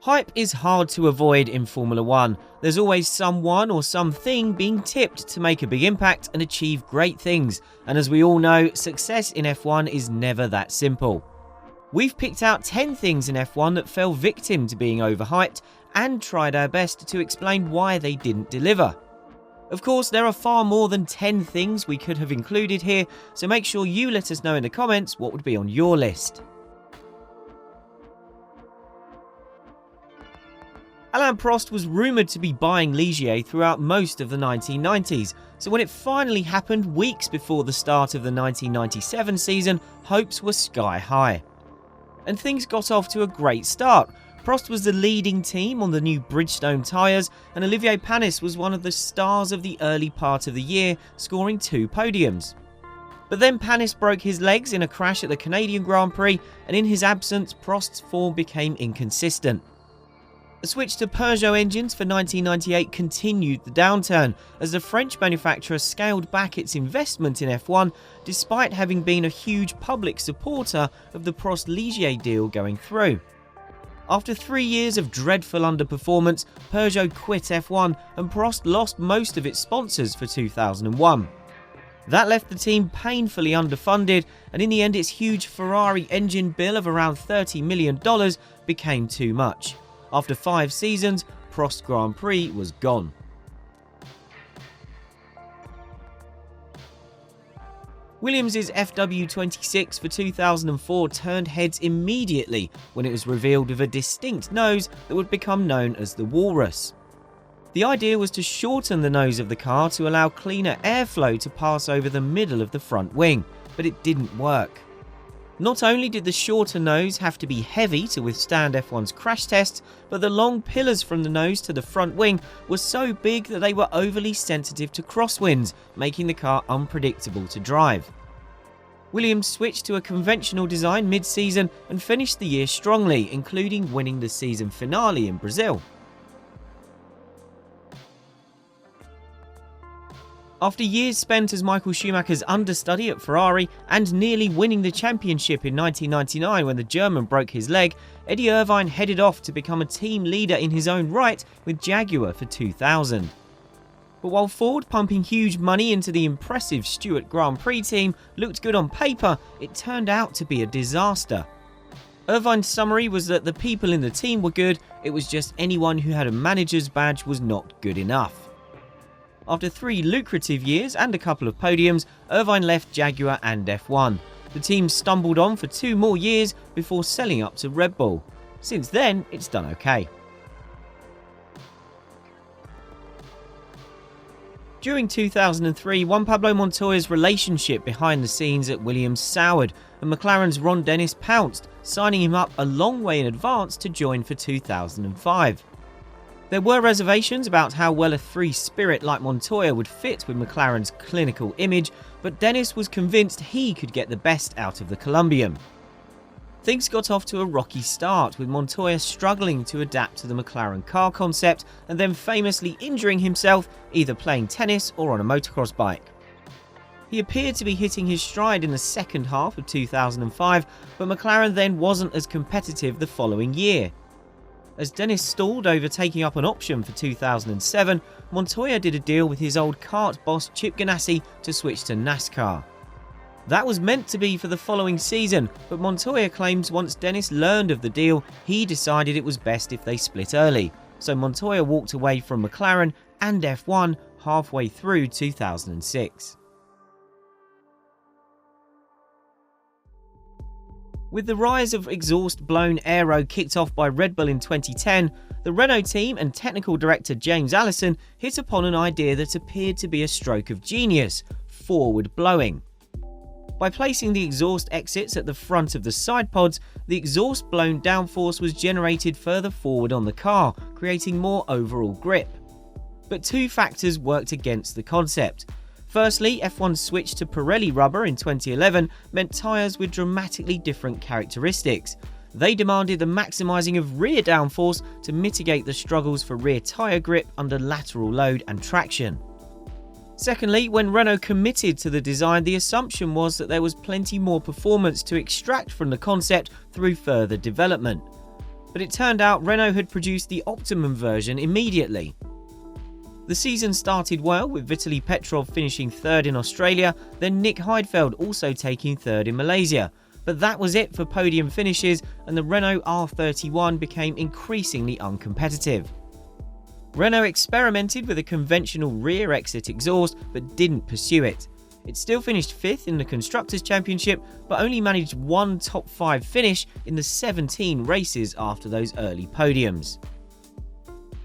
Hype is hard to avoid in Formula 1. There's always someone or something being tipped to make a big impact and achieve great things. And as we all know, success in F1 is never that simple. We've picked out 10 things in F1 that fell victim to being overhyped and tried our best to explain why they didn't deliver. Of course, there are far more than 10 things we could have included here, so make sure you let us know in the comments what would be on your list. Alain Prost was rumoured to be buying Ligier throughout most of the 1990s, so when it finally happened weeks before the start of the 1997 season, hopes were sky high. And things got off to a great start. Prost was the leading team on the new Bridgestone tyres, and Olivier Panis was one of the stars of the early part of the year, scoring 2 podiums. But then Panis broke his legs in a crash at the Canadian Grand Prix, and in his absence, Prost's form became inconsistent. A switch to Peugeot engines for 1998 continued the downturn, as the French manufacturer scaled back its investment in F1 despite having been a huge public supporter of the Prost-Ligier deal going through. After 3 years of dreadful underperformance, Peugeot quit F1 and Prost lost most of its sponsors for 2001. That left the team painfully underfunded, and in the end its huge Ferrari engine bill of around $30 million became too much. After 5 seasons, Prost Grand Prix was gone. Williams' FW26 for 2004 turned heads immediately when it was revealed with a distinct nose that would become known as the Walrus. The idea was to shorten the nose of the car to allow cleaner airflow to pass over the middle of the front wing, but it didn't work. Not only did the shorter nose have to be heavy to withstand F1's crash tests, but the long pillars from the nose to the front wing were so big that they were overly sensitive to crosswinds, making the car unpredictable to drive. Williams switched to a conventional design mid-season and finished the year strongly, including winning the season finale in Brazil. After years spent as Michael Schumacher's understudy at Ferrari and nearly winning the championship in 1999 when the German broke his leg, Eddie Irvine headed off to become a team leader in his own right with Jaguar for 2000. But while Ford, pumping huge money into the impressive Stewart Grand Prix team, looked good on paper, it turned out to be a disaster. Irvine's summary was that the people in the team were good, it was just anyone who had a manager's badge was not good enough. After 3 lucrative years and a couple of podiums, Irvine left Jaguar and F1. The team stumbled on for 2 more years before selling up to Red Bull. Since then, it's done okay. During 2003, Juan Pablo Montoya's relationship behind the scenes at Williams soured, and McLaren's Ron Dennis pounced, signing him up a long way in advance to join for 2005. There were reservations about how well a free spirit like Montoya would fit with McLaren's clinical image, but Dennis was convinced he could get the best out of the Colombian. Things got off to a rocky start, with Montoya struggling to adapt to the McLaren car concept and then famously injuring himself either playing tennis or on a motocross bike. He appeared to be hitting his stride in the second half of 2005, but McLaren then wasn't as competitive the following year. As Dennis stalled over taking up an option for 2007, Montoya did a deal with his old kart boss Chip Ganassi to switch to NASCAR. That was meant to be for the following season, but Montoya claims once Dennis learned of the deal, he decided it was best if they split early, so Montoya walked away from McLaren and F1 halfway through 2006. With the rise of exhaust-blown aero kicked off by Red Bull in 2010, the Renault team and technical director James Allison hit upon an idea that appeared to be a stroke of genius: forward blowing. By placing the exhaust exits at the front of the side pods, the exhaust-blown downforce was generated further forward on the car, creating more overall grip. But 2 factors worked against the concept. Firstly, F1's switch to Pirelli rubber in 2011 meant tyres with dramatically different characteristics. They demanded the maximising of rear downforce to mitigate the struggles for rear tyre grip under lateral load and traction. Secondly, when Renault committed to the design, the assumption was that there was plenty more performance to extract from the concept through further development. But it turned out Renault had produced the optimum version immediately. The season started well, with Vitaly Petrov finishing third in Australia, then Nick Heidfeld also taking third in Malaysia. But that was it for podium finishes, and the Renault R31 became increasingly uncompetitive. Renault experimented with a conventional rear exit exhaust, but didn't pursue it. It still finished 5th in the Constructors' Championship, but only managed one top 5 finish in the 17 races after those early podiums.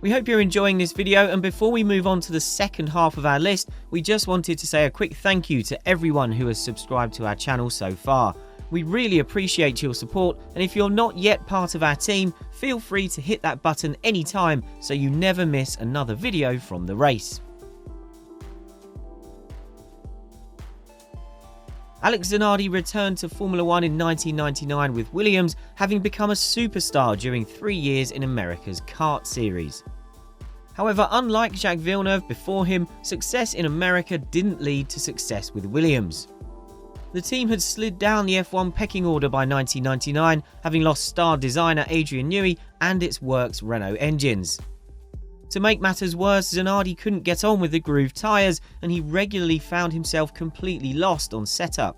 We hope you're enjoying this video, and before we move on to the second half of our list, we just wanted to say a quick thank you to everyone who has subscribed to our channel so far. We really appreciate your support, and if you're not yet part of our team, feel free to hit that button anytime so you never miss another video from the race. Alex Zanardi returned to Formula 1 in 1999 with Williams, having become a superstar during 3 years in America's kart series. However, unlike Jacques Villeneuve before him, success in America didn't lead to success with Williams. The team had slid down the F1 pecking order by 1999, having lost star designer Adrian Newey and its works Renault engines. To make matters worse, Zanardi couldn't get on with the groove tyres, and he regularly found himself completely lost on setup.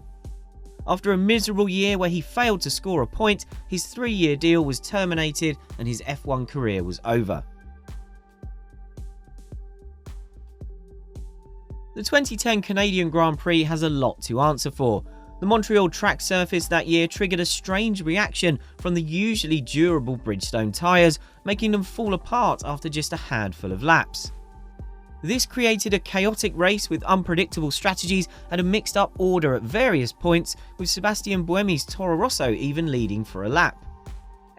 After a miserable year where he failed to score a point, his 3-year deal was terminated and his F1 career was over. The 2010 Canadian Grand Prix has a lot to answer for. The Montreal track surface that year triggered a strange reaction from the usually durable Bridgestone tyres, making them fall apart after just a handful of laps. This created a chaotic race with unpredictable strategies and a mixed up order at various points, with Sebastian Buemi's Toro Rosso even leading for a lap.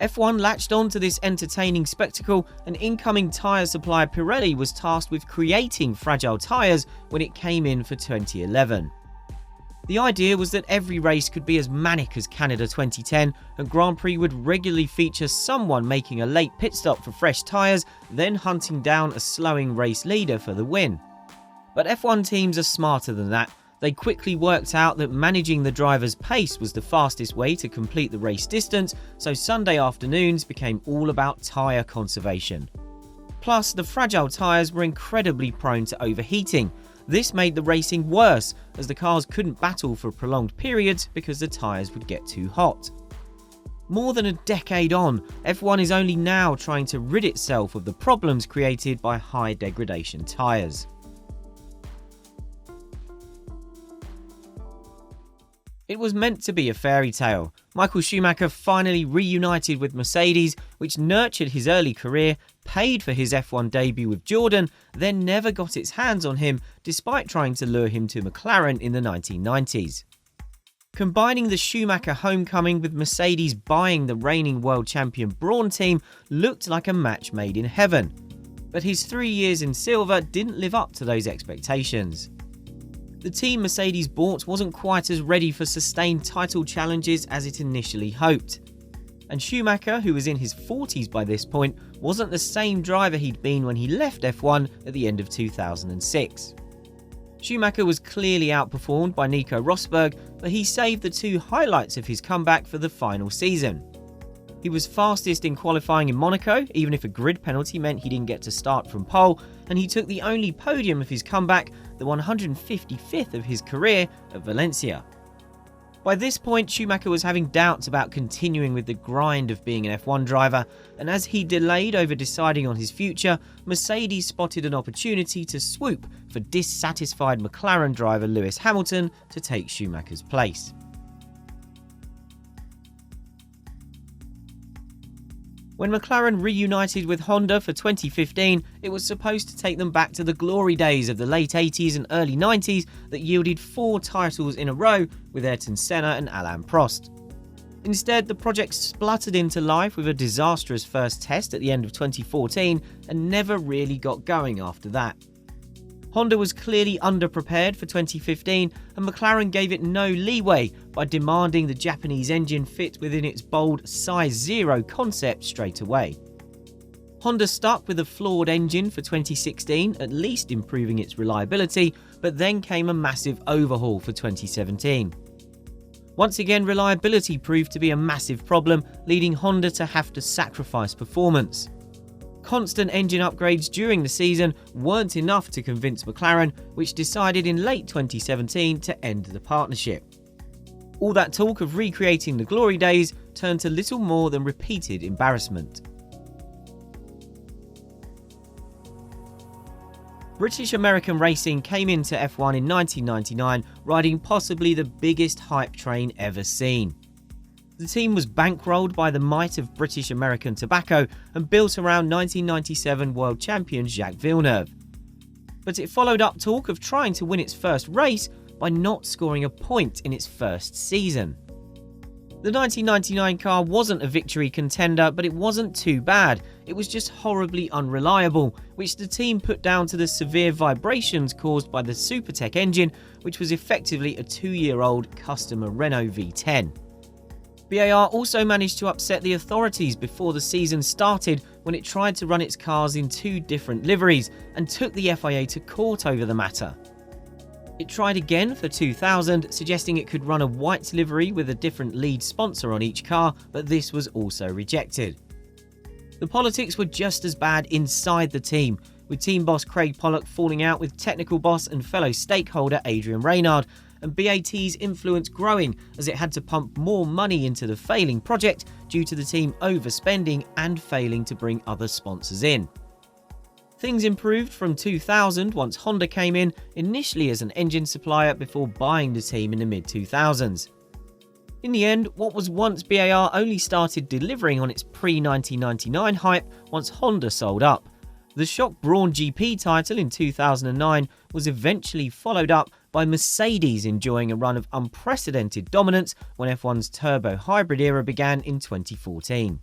F1 latched on to this entertaining spectacle, and incoming tyre supplier Pirelli was tasked with creating fragile tyres when it came in for 2011. The idea was that every race could be as manic as Canada 2010, and Grand Prix would regularly feature someone making a late pit stop for fresh tyres, then hunting down a slowing race leader for the win. But F1 teams are smarter than that. They quickly worked out that managing the driver's pace was the fastest way to complete the race distance, so Sunday afternoons became all about tyre conservation. Plus, the fragile tyres were incredibly prone to overheating. This made the racing worse, as the cars couldn't battle for prolonged periods because the tyres would get too hot. More than a decade on, F1 is only now trying to rid itself of the problems created by high degradation tyres. It was meant to be a fairy tale. Michael Schumacher finally reunited with Mercedes, which nurtured his early career, paid for his F1 debut with Jordan, then never got its hands on him despite trying to lure him to McLaren in the 1990s. Combining the Schumacher homecoming with Mercedes buying the reigning world champion Brawn team looked like a match made in heaven. But his 3 years in silver didn't live up to those expectations. The team Mercedes bought wasn't quite as ready for sustained title challenges as it initially hoped. And Schumacher, who was in his 40s by this point, wasn't the same driver he'd been when he left F1 at the end of 2006. Schumacher was clearly outperformed by Nico Rosberg, but he saved the two highlights of his comeback for the final season. He was fastest in qualifying in Monaco, even if a grid penalty meant he didn't get to start from pole, and he took the only podium of his comeback, the 155th of his career, at Valencia. By this point, Schumacher was having doubts about continuing with the grind of being an F1 driver, and as he delayed over deciding on his future, Mercedes spotted an opportunity to swoop for dissatisfied McLaren driver Lewis Hamilton to take Schumacher's place. When McLaren reunited with Honda for 2015, it was supposed to take them back to the glory days of the late 80s and early 90s that yielded 4 titles in a row with Ayrton Senna and Alain Prost. Instead, the project spluttered into life with a disastrous first test at the end of 2014 and never really got going after that. Honda was clearly underprepared for 2015, and McLaren gave it no leeway by demanding the Japanese engine fit within its bold size 0 concept straight away. Honda stuck with a flawed engine for 2016, at least improving its reliability, but then came a massive overhaul for 2017. Once again, reliability proved to be a massive problem, leading Honda to have to sacrifice performance. Constant engine upgrades during the season weren't enough to convince McLaren, which decided in late 2017 to end the partnership. All that talk of recreating the glory days turned to little more than repeated embarrassment. British American racing came into F1 in 1999, riding possibly the biggest hype train ever seen. The team was bankrolled by the might of British American tobacco and built around 1997 world champion Jacques Villeneuve. But it followed up talk of trying to win its first race by not scoring a point in its first season. The 1999 car wasn't a victory contender, but it wasn't too bad. It was just horribly unreliable, which the team put down to the severe vibrations caused by the Supertech engine, which was effectively a 2-year-old customer Renault V10. BAR also managed to upset the authorities before the season started when it tried to run its cars in 2 different liveries and took the FIA to court over the matter. It tried again for 2000, suggesting it could run a white livery with a different lead sponsor on each car, but this was also rejected. The politics were just as bad inside the team, with team boss Craig Pollock falling out with technical boss and fellow stakeholder Adrian Reynard, and BAT's influence growing as it had to pump more money into the failing project due to the team overspending and failing to bring other sponsors in. Things improved from 2000 once Honda came in, initially as an engine supplier before buying the team in the mid-2000s. In the end, what was once BAR only started delivering on its pre-1999 hype once Honda sold up. The shock Brawn GP title in 2009 was eventually followed up by Mercedes enjoying a run of unprecedented dominance when F1's turbo hybrid era began in 2014.